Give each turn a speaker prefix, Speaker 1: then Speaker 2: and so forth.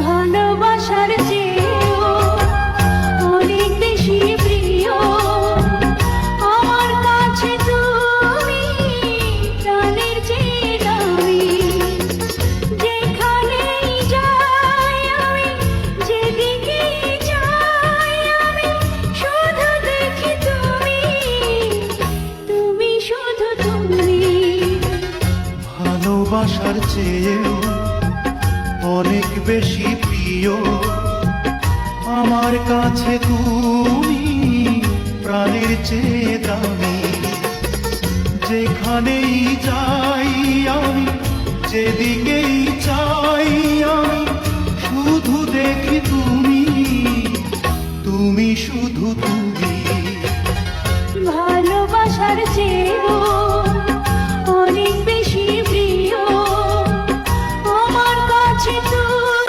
Speaker 1: ভালোবাসার চেয়েও অনেক বেশি প্রিয় আমার কাছে তুমি, প্রাণের চেয়ে দামি। যেখানেই যাই আমি, যেদিকেই যাই আমি, শুধু দেখি তুমি, তুমি শুধু তুমি।
Speaker 2: ভালোবাসার চেয়েও অনেক বেশি প্রিয় আমার কাছে তুমি, প্রাণের চেয়ে দামি। যেখানেই যাই আমি, যেদিকেই চাই আমি,